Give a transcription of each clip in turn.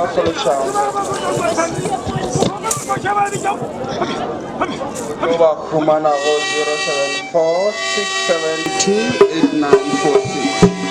Mafolushang. Kuba khumana go 074 672 8946.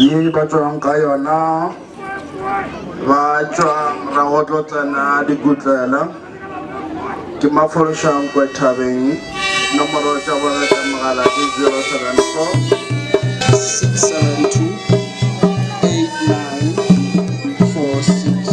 Yi ba tswang ka yona ba tswang ra go tlotsana dikutlela ke Mafolushang kwa Thabeng. Nomoro tsa bona tsa mogala ke 074 672 8946.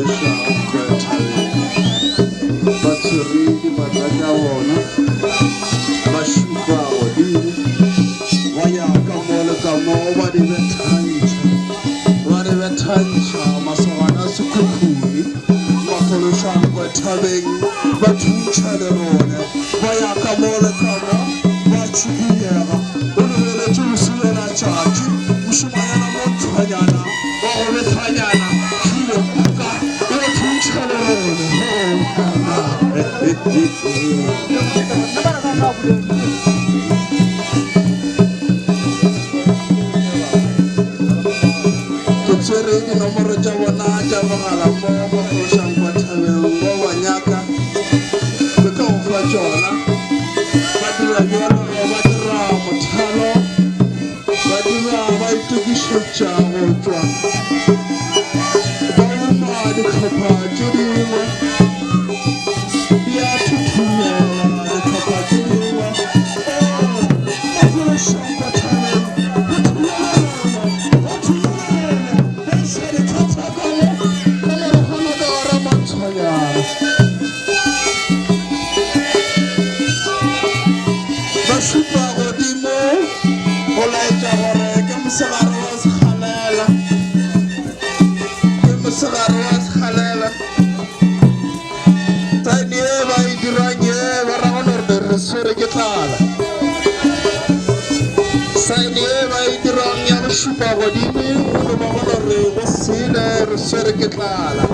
mafološago thabeng ba tshwere dipatla tša bona ba šupa godimo ba ya ka mo le ka mo ba di bethantšha masogana a sekhukhune mafološago thabeng ba thuntšha le rone ba ya ka mo le ka mo ba tšhupiyega o lebeletše o sebela tšatši mošomanyana mo ntshwanyana wa go bethanyana kile ka o le thuntšha le rone ke tswere dinomoro tša bona tša mogala mo mafološang kwa thabeng mo ba nyaka ke ka go fa tšona ba dira bjalo ba dira mothalo ba dira ba itokišetša go tšwa ba uma ditlhopha tše dingwe di a thuthumela ditlhopha tše dingwe mafološang kwa thabeng ba šupa godimo go laetša gore ke mosegare wa sekgalela taine e ba e dirang e ba ragone gore re swere ke tlala saene e ba e dirang ya go šupa godimo gore ba gone gore go sele re swere ke tlala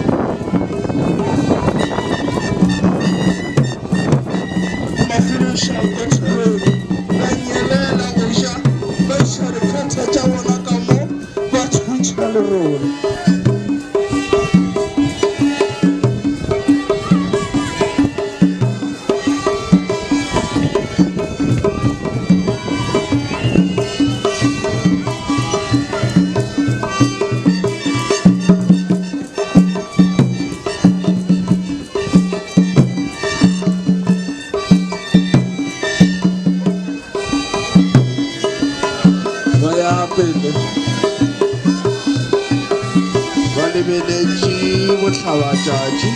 mafološago thabeng ba nyelela go ja ba iša dikgetha tša bona ka mo ba thuntšha le rona pele ba lebeletše botlhabatšatši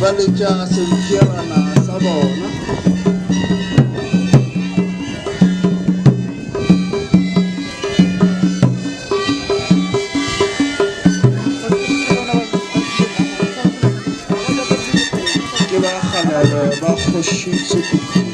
ba letša sempierana sa bona ke ba kgalele ba kgoši sekhukhune